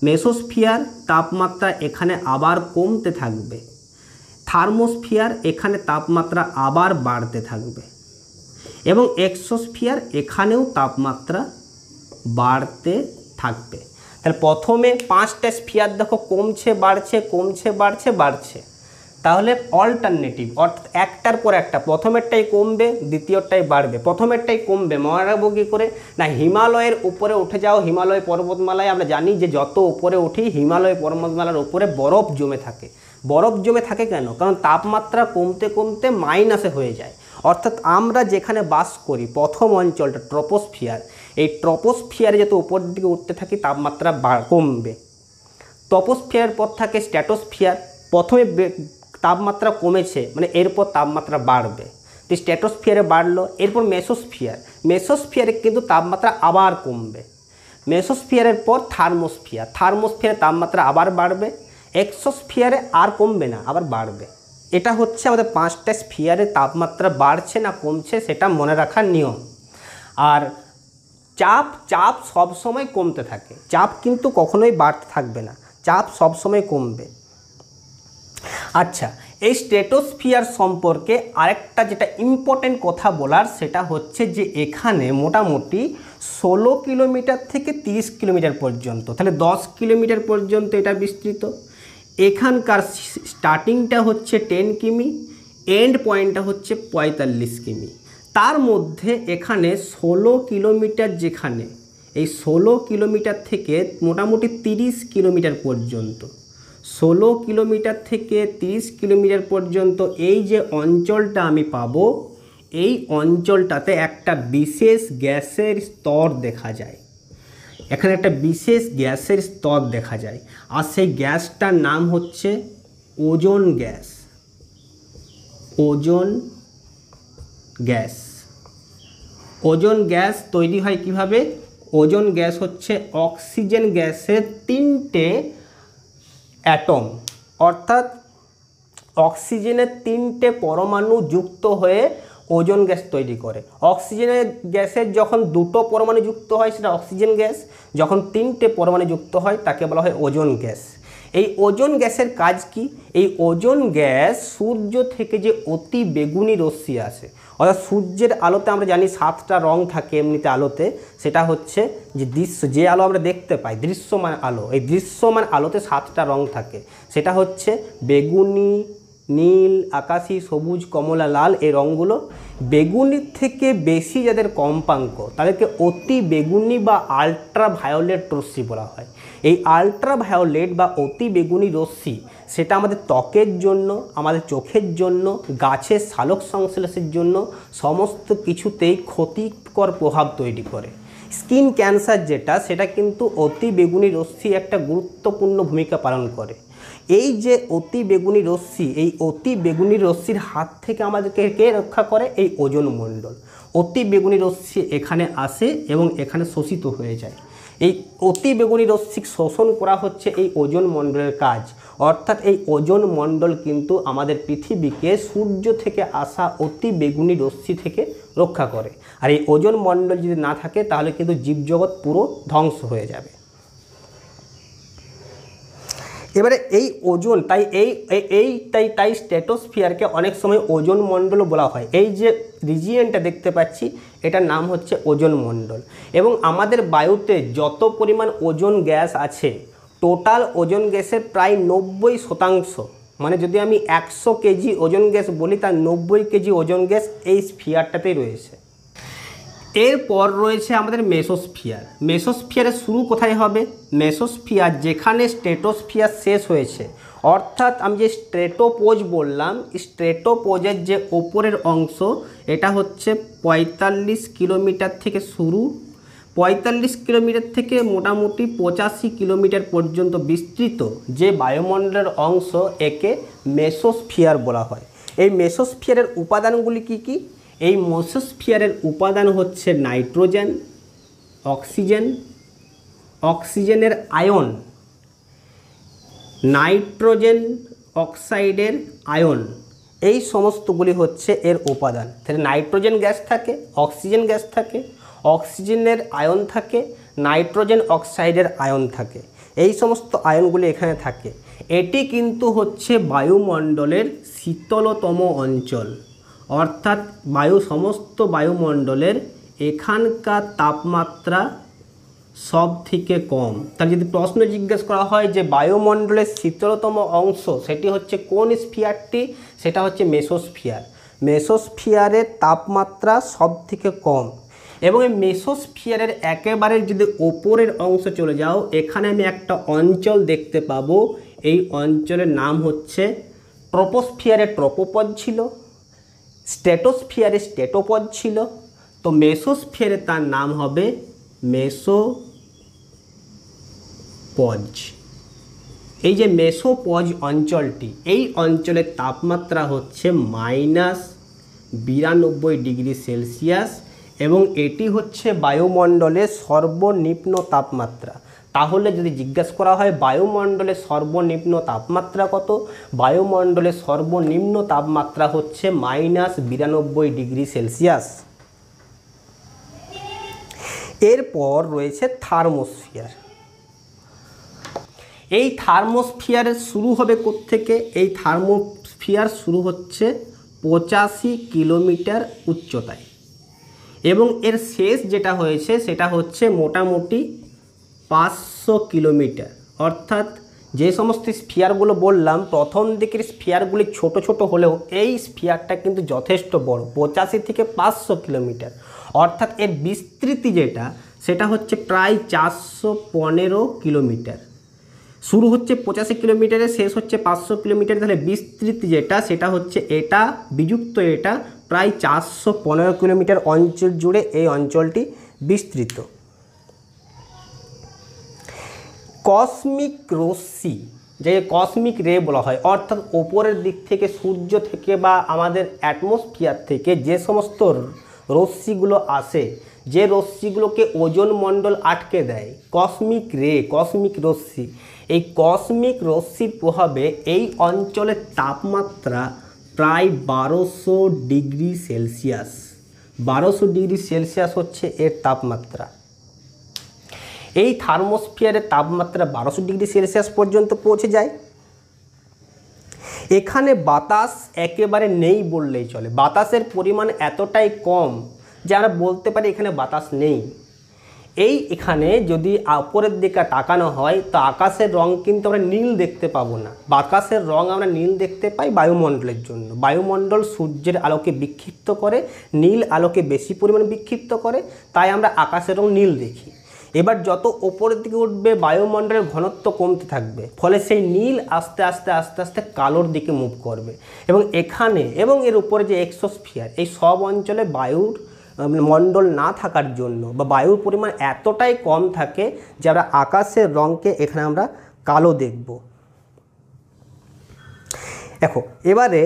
মেসোস্ফিয়ার তাপমাত্রা এখানে আবার কমতে থাকবে, থার্মোস্ফিয়ার এখানে তাপমাত্রা আবার বাড়তে থাকবে এবং এক্সোস্ফিয়ার এখানেও তাপমাত্রা বাড়তে থাকবে। তাহলে প্রথমে 5টা স্ফিয়ার দেখো কমছে বাড়ছে, কমছে বাড়ছে বাড়ছে। তাহলে অল্টারনেটিভ অর্থাৎ একটার পর একটা, প্রথমেরটাই কমবে দ্বিতীয়টাই বাড়বে। প্রথমেরটাই কমবে মনে রাখবো কী করে না, হিমালয়ের উপরে উঠে যাও, হিমালয় পর্বতমালায় আমরা জানি যে যত উপরে উঠি হিমালয় পর্বতমালার উপরে বরফ জমে থাকে। বরফ জমে থাকে কেন? কারণ তাপমাত্রা কমতে কমতে মাইনাসে হয়ে যায়। অর্থাৎ আমরা যেখানে বাস করি প্রথম অঞ্চলটা ট্রপোস্ফিয়ার, এই ট্রপোস্ফিয়ারে যত উপর দিকে উঠতে থাকি তাপমাত্রা কমবে। ট্রপোস্ফিয়ারের পর থাকে স্ট্র্যাটোস্ফিয়ার, প্রথমে তাপমাত্রা কমেছে মানে এরপর তাপমাত্রা বাড়বে, তো স্ট্র্যাটোস্ফিয়ারে বাড়লো। এরপর মেসোস্ফিয়ার, মেসোস্ফিয়ারে কিন্তু তাপমাত্রা আবার কমবে। মেসোস্ফিয়ারের পর থার্মোস্ফিয়ার, থার্মোস্ফিয়ারে তাপমাত্রা আবার বাড়বে। এক্সোস্ফিয়ারে আর কমবে না, আবার বাড়বে। এটা হচ্ছে আমাদের 5টা স্ফিয়ারে তাপমাত্রা বাড়ছে না কমছে সেটা মনে রাখার নিয়ম। আর চাপ সবসময় কমতে থাকে, চাপ কিন্তু কখনোই বাড়তে থাকবে না, চাপ সবসময় কমবে। আচ্ছা, এই স্ট্র্যাটোস্ফিয়ার সম্পর্কে আরেকটা যেটা ইম্পর্টেন্ট কথা বলার সেটা হচ্ছে যে এখানে মোটামুটি 16 কিলোমিটার থেকে 30 কিলোমিটার পর্যন্ত, তাহলে 10 কিলোমিটার পর্যন্ত এটা বিস্তৃত। এখানকার স্টার্টিংটা হচ্ছে 10 কিমি, এন্ড পয়েন্টটা হচ্ছে 45 কিমি। তার মধ্যে এখানে 16 কিলোমিটার, যেখানে এই 16 কিলোমিটার থেকে মোটামুটি 30 কিলোমিটার পর্যন্ত, 16 কিলোমিটার থেকে 30 কিলোমিটার পর্যন্ত এই যে অঞ্চলটা আমি পাবো, এই অঞ্চলটাতে একটা বিশেষ গ্যাসের স্তর দেখা যায়। এখানে একটা বিশেষ গ্যাসের স্তর দেখা যায়, আর সেই গ্যাসটার নাম হচ্ছে ozone gas. Ozone gas, ozone gas তৈরি হয় কিভাবে? ওজোন গ্যাস হচ্ছে অক্সিজেন গ্যাসের 3টে অ্যাটম, অর্থাৎ অক্সিজেনের 3টে পরমাণু যুক্ত হয়ে ওজোন গ্যাস তৈরি করে। অক্সিজেনের গ্যাসের যখন 2টো পরমাণু যুক্ত হয় সেটা অক্সিজেন গ্যাস, যখন 3টে পরমাণু যুক্ত হয় তাকে বলা হয় ওজোন গ্যাস। এই ওজোন গ্যাসের কাজ কি? এই ওজোন গ্যাস সূর্য থেকে যে অতি বেগুনি রশ্মি আসে, অর্থাৎ সূর্যের আলোতে আমরা জানি 7টা রং থাকে এমনিতে আলোতে, সেটা হচ্ছে যে আলো আমরা দেখতে পাই দৃশ্যমান আলো, এই দৃশ্যমান আলোতে 7টা রং থাকে, সেটা হচ্ছে বেগুনি, নীল, আকাশি, সবুজ, কমলা, লাল। এই রঙগুলো বেগুনির থেকে বেশি যাদের কম্পাঙ্ক তাদেরকে অতি বেগুনি বা আলট্রা ভায়োলেট রশ্মি বলা হয়। এই আলট্রা ভায়োলেট বা অতি বেগুনি রশ্মি সেটা আমাদের ত্বকের জন্য, আমাদের চোখের জন্য, গাছের সালোক সংশ্লেষের জন্য সমস্ত কিছুতেই ক্ষতিকর প্রভাব তৈরি করে। স্কিন ক্যান্সার যেটা, সেটা কিন্তু অতি বেগুনি রশ্মি একটা গুরুত্বপূর্ণ ভূমিকা পালন করে। এই যে অতি বেগুনি রশ্মি, এই অতি বেগুনি রশ্মির হাত থেকে আমাদেরকে কে রক্ষা করে? এই ওজোন মণ্ডল। অতি বেগুনি রশ্মি এখানে আসে এবং এখানে শোষিত হয়ে যায়। এই অতি বেগুনি রশ্মি শোষণ করা হচ্ছে এই ওজোন মণ্ডলের কাজ। অর্থাৎ এই ওজোন মণ্ডল কিন্তু আমাদের পৃথিবীকে সূর্য থেকে আসা অতি বেগুনি রশ্মি থেকে রক্ষা করে। আর এই ওজোন মণ্ডল যদি না থাকে তাহলে কিন্তু জীবজগৎ পুরো ধ্বংস হয়ে যাবে। এবারে এই ওজোন, তাই স্ট্র্যাটোস্ফিয়ারকে অনেক সময় ওজোন মণ্ডলও বলা হয়। এই যে রিজিয়নটা দেখতে পাচ্ছি এটার নাম হচ্ছে ওজোন মণ্ডল। এবং আমাদের বায়ুতে যত পরিমাণ ওজোন গ্যাস আছে, টোটাল ওজোন গ্যাসের প্রায় 90%, মানে যদি আমি 100 কেজি ওজোন গ্যাস বলি তার 90 কেজি ওজোন গ্যাস এই স্ফিয়ারটাতেই রয়েছে। এরপর রয়েছে আমাদের মেসোস্ফিয়ার। মেসোস্ফিয়ারের শুরু কোথায় হবে? মেসোস্ফিয়ার যেখানে স্ট্র্যাটোস্ফিয়ার শেষ হয়েছে, অর্থাৎ আমি যে স্ট্র্যাটোপোজ বললাম, স্ট্র্যাটোপোজের যে ওপরের অংশ এটা হচ্ছে 45 কিলোমিটার থেকে শুরু, 45 কিলোমিটার থেকে মোটামুটি 85 কিলোমিটার পর্যন্ত বিস্তৃত যে বায়ুমণ্ডলের অংশ, একে মেসোস্ফিয়ার বলা হয়। এই মেসোস্ফিয়ারের উপাদানগুলি কি কি? এই মেসোস্ফিয়ারের উপাদান হচ্ছে নাইট্রোজেন, অক্সিজেন, অক্সিজেনের আয়ন, নাইট্রোজেন অক্সাইডের আয়ন, এই সমস্তগুলি হচ্ছে এর উপাদান। তাহলে নাইট্রোজেন গ্যাস থাকে, অক্সিজেন গ্যাস থাকে, অক্সিজেনের আয়ন থাকে, নাইট্রোজেন অক্সাইডের আয়ন থাকে, এই সমস্ত আয়নগুলি এখানে থাকে। এটি কিন্তু হচ্ছে বায়ুমণ্ডলের শীতলতম অঞ্চল, অর্থাৎ সমস্ত বায়ুমণ্ডলের এখানকার তাপমাত্রা সব থেকে কম। তাহলে যদি প্রশ্ন জিজ্ঞেস করা হয় যে বায়ুমণ্ডলের শীতলতম অংশ সেটি হচ্ছে কোন স্ফিয়ারটি, সেটা হচ্ছে মেসোস্ফিয়ার। মেসোস্ফিয়ারের তাপমাত্রা সব থেকে কম। এবং এই মেসোস্ফিয়ারের একেবারে যদি ওপরের অংশ চলে যাও, এখানে আমি একটা অঞ্চল দেখতে পাবো। এই অঞ্চলের নাম হচ্ছে ট্রপোস্ফিয়ারে ট্রপোপদ ছিল, স্ট্র্যাটোস্ফিয়ারে স্ট্র্যাটোপদ ছিল। তো মেসোস্ফিয়ারে তার নাম হবে মেসোপজ। এই যে মেসোপজ অঞ্চলটি, এই অঞ্চলের তাপমাত্রা হচ্ছে -92°C এবং এটি হচ্ছে বায়ুমণ্ডলের সর্বনিম্ন তাপমাত্রা। তাহলে যদি জিজ্ঞাসা করা হয় বায়ুমণ্ডলের সর্বনিম্ন তাপমাত্রা কত, বায়ুমণ্ডলের সর্বনিম্ন তাপমাত্রা হচ্ছে -92°C। এরপর রয়েছে থার্মোস্ফিয়ার। এই থার্মোস্ফিয়ারের শুরু হবে কোত্থেকে? এই থার্মোস্ফিয়ার শুরু হচ্ছে 85 কিলোমিটার উচ্চতায় এবং এর শেষ যেটা হয়েছে সেটা হচ্ছে মোটামুটি 500 কিলোমিটার। অর্থাৎ যে সমস্ত স্ফিয়ারগুলো বললাম প্রথম দিকের স্ফিয়ারগুলি ছোট ছোট হলেও এই স্ফিয়ারটা কিন্তু যথেষ্ট বড়, 85 থেকে 500 কিলোমিটার। অর্থাৎ এর বিস্তৃতি যেটা সেটা হচ্ছে প্রায় 415 কিলোমিটার। শুরু হচ্ছে 85 কিলোমিটারে, শেষ হচ্ছে 500 কিলোমিটার। তাহলে বিস্তৃতি যেটা সেটা হচ্ছে এটা বিযুক্ত, এটা প্রায় 415 কিলোমিটার অঞ্চল জুড়ে এই অঞ্চলটি বিস্তৃত। কসমিক রশ্মি, যে কসমিক রে বলা হয়, অর্থাৎ ওপরের দিক থেকে সূর্য থেকে বা আমাদের অ্যাটমসফিয়ার থেকে যে সমস্ত রশ্মিগুলো আসে, যে রশ্মিগুলোকে ওজোন মণ্ডল আটকে দেয়, কসমিক রে, কসমিক রশ্মি। এই কসমিক রশ্মির প্রভাবে এই অঞ্চলের তাপমাত্রা প্রায় 1200°C। 1200°C হচ্ছে এর তাপমাত্রা। এই থার্মোস্ফিয়ারের তাপমাত্রা 1200°C পর্যন্ত পৌঁছে যায়। এখানে বাতাস একেবারে নেই বললেই চলে। বাতাসের পরিমাণ এতটাই কম যে আমরা বলতে পারি এখানে বাতাস নেই। এখানে যদি উপরের দিকে তাকানো হয় তো আকাশের রং কিন্তু আমরা নীল দেখতে পাবো না। আকাশের রং আমরা নীল দেখতে পাই বায়ুমণ্ডলের জন্য। বায়ুমণ্ডল সূর্যের আলোকে বিক্ষিপ্ত করে, নীল আলোকে বেশি পরিমাণে বিক্ষিপ্ত করে, তাই আমরা আকাশের রং নীল দেখি। এবার যত ওপরের দিকে উঠবে বায়ুমণ্ডলের ঘনত্ব কমতে থাকবে, ফলে সেই নীল আস্তে আস্তে আস্তে আস্তে কালোর দিকে মুভ করবে। এবং এখানে এবং এর উপরে যে এক্সোস্ফিয়ার, এই সব অঞ্চলে বায়ুর মণ্ডল না থাকার জন্য বা বায়ুর পরিমাণ এতটাই কম থাকে যে আমরা আকাশের রঙকে এখানে আমরা কালো দেখব। দেখো এবারে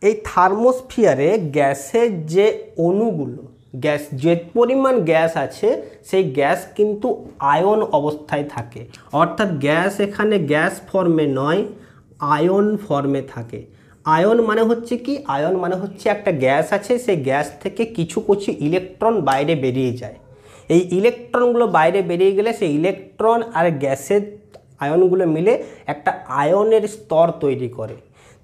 এই থার্মোস্ফিয়ারে গ্যাসের যে অণুগুলো, গ্যাস যে পরিমাণ গ্যাস আছে সেই গ্যাস কিন্তু আয়ন অবস্থায় থাকে। অর্থাৎ গ্যাস এখানে গ্যাস ফর্মে নয়, আয়ন ফর্মে থাকে। আয়ন মানে হচ্ছে কি? আয়ন মানে হচ্ছে একটা গ্যাস আছে, সেই গ্যাস থেকে কিছু কিছু ইলেকট্রন বাইরে বেরিয়ে যায়। এই ইলেকট্রনগুলো বাইরে বেরিয়ে গেলে সেই ইলেকট্রন আর গ্যাসের আয়নগুলো মিলে একটা আয়নের স্তর তৈরি করে।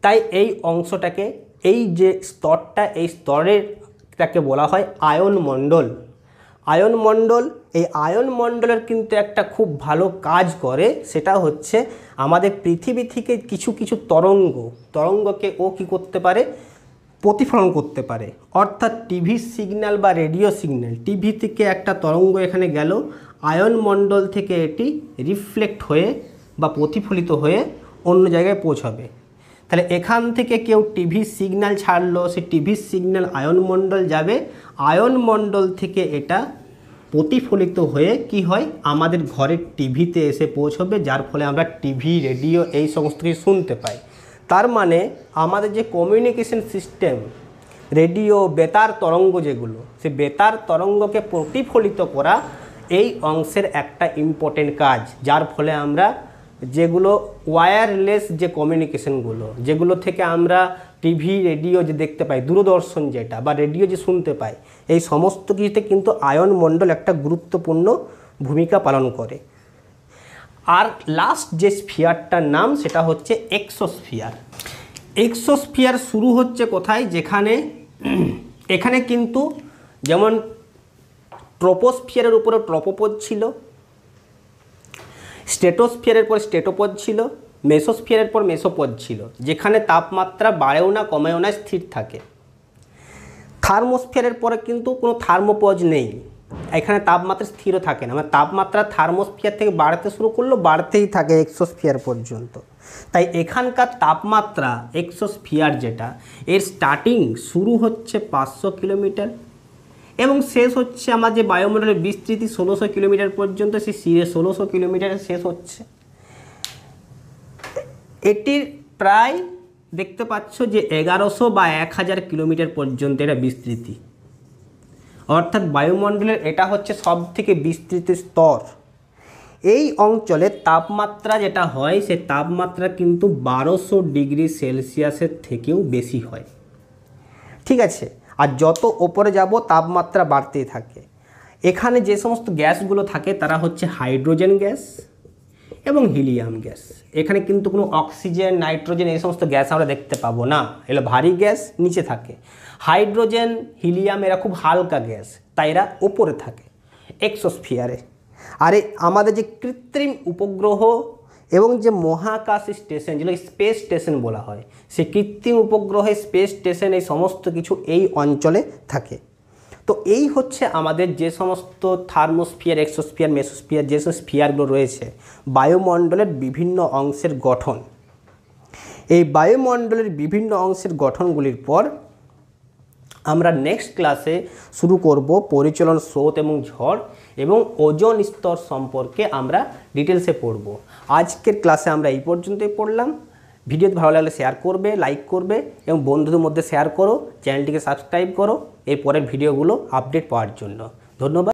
তাই এই অংশটাকে, এই যে স্তরটা, এই স্তরেরটাকে বলা হয় আয়ন মণ্ডল। আয়ন মণ্ডল, এই আয়ন মণ্ডলের কিন্তু একটা খুব ভালো কাজ করে, সেটা হচ্ছে আমাদের পৃথিবী থেকে কিছু কিছু তরঙ্গকে ও কী করতে পারে? প্রতিফলন করতে পারে। অর্থাৎ টিভি সিগন্যাল বা রেডিও সিগন্যাল, টিভি থেকে একটা তরঙ্গ এখানে গেল, আয়ন মণ্ডল থেকে এটি রিফ্লেক্ট হয়ে বা প্রতিফলিত হয়ে অন্য জায়গায় পৌঁছাবে। তাহলে এখান থেকে কেউ টিভি সিগন্যাল ছাড়লো, সেই টিভি সিগন্যাল আয়ন মণ্ডল যাবে, আয়ন মণ্ডল থেকে এটা প্রতিফলিত হয়ে কি হয়? আমাদের ঘরের টিভিতে এসে পৌঁছবে, যার ফলে আমরা টিভি, রেডিও এই সমস্ত কিছু শুনতে পাই। তার মানে আমাদের যে কমিউনিকেশন সিস্টেম, রেডিও, বেতার তরঙ্গ যেগুলো, সে বেতার তরঙ্গকে প্রতিফলিত করা এই অংশের একটা ইম্পর্টেন্ট কাজ, যার ফলে আমরা যেগুলো ওয়্যারলেস যে কমিউনিকেশনগুলো, যেগুলো থেকে আমরা টিভি, রেডিও যে দেখতে পাই, দূরদর্শন যেটা বা রেডিও যে শুনতে পাই, এই সমস্ত কিছুতে কিন্তু আয়ন মণ্ডল একটা গুরুত্বপূর্ণ ভূমিকা পালন করে। আর লাস্ট যে স্ফিয়ারটার নাম সেটা হচ্ছে এক্সোস্ফিয়ার। এক্সোস্ফিয়ার শুরু হচ্ছে কোথায়? যেখানে এখানে কিন্তু যেমন ট্রপোস্ফিয়ারের উপরে ট্রপোপোজ ছিল, স্ট্রেটোস্ফিয়ারের পর স্ট্রেটোপোজ ছিল, মেসোস্ফিয়ারের পর মেসোপোজ ছিল, যেখানে তাপমাত্রা বাড়েও না কমেও না, স্থির থাকে। থার্মোস্ফিয়ারের পরে কিন্তু কোনো থার্মোপজ নেই, এখানে তাপমাত্রা স্থিরও থাকে না, মানে তাপমাত্রা থার্মোস্ফিয়ার থেকে বাড়তে শুরু করলো, বাড়তেই থাকে এক্সোস্ফিয়ার পর্যন্ত। তাই এখানকার তাপমাত্রা এক্সোস্ফিয়ার যেটা, এর স্টার্টিং শুরু হচ্ছে 500 কিলোমিটার এবং শেষ হচ্ছে আমার যে বায়ুমণ্ডলের বিস্তৃতি 1600 কিলোমিটার পর্যন্ত, সেই 1600 কিলোমিটারে শেষ হচ্ছে। এটির প্রায় দেখতে পাচ্ছ যে 1100 বা 1000 কিলোমিটার পর্যন্ত এটা বিস্তৃতি, অর্থাৎ বায়ুমণ্ডলের এটা হচ্ছে সব থেকে বিস্তৃত স্তর। এই অঞ্চলে তাপমাত্রা যেটা হয়, সে তাপমাত্রা কিন্তু 1200 ডিগ্রি সেলসিয়াসের থেকেও বেশি হয়, ঠিক আছে। আর যত ওপরে যাব তাপমাত্রা বাড়তেই থাকে। এখানে যে সমস্ত গ্যাসগুলো থাকে তারা হচ্ছে হাইড্রোজেন গ্যাস এবং হিলিয়াম গ্যাস। এখানে কিন্তু কোনো অক্সিজেন, নাইট্রোজেন এই সমস্ত গ্যাস আমরা দেখতে পাবো না, এগুলো ভারী গ্যাস নিচে থাকে। হাইড্রোজেন, হিলিয়াম এরা খুব হালকা গ্যাস, তাই এরা ওপরে থাকে এক্সোস্ফিয়ারে। আর আমাদের যে কৃত্রিম উপগ্রহ এবং যে মহাকাশ স্টেশন, যেগুলো স্পেস স্টেশন বলা হয়, সেই কৃত্রিম উপগ্রহ, স্পেস স্টেশন, এই সমস্ত কিছু এই অঞ্চলে থাকে। তো এই হচ্ছে আমাদের যে সমস্ত থার্মোস্ফিয়ার, এক্সোস্ফিয়ার, মেসোস্ফিয়ার যে সব স্ফিয়ারগুলো রয়েছে, বায়ুমণ্ডলের বিভিন্ন অংশের গঠন। এই বায়ুমণ্ডলের বিভিন্ন অংশের গঠনগুলির পর আমরা নেক্সট ক্লাসে শুরু করব পরিচলন, স্রোত এবং ঝড় এবং ওজোন স্তর সম্পর্কে আমরা ডিটেলসে পড়ব। আজকের ক্লাসে আমরা এই পর্যন্তই পড়লাম। ভিডিওটি ভালো লাগলে শেয়ার করবে, লাইক করবে এবং বন্ধুদের মধ্যে শেয়ার করো। চ্যানেলটিকে সাবস্ক্রাইব করো এই পরের ভিডিওগুলো আপডেট পাওয়ার জন্য। ধন্যবাদ।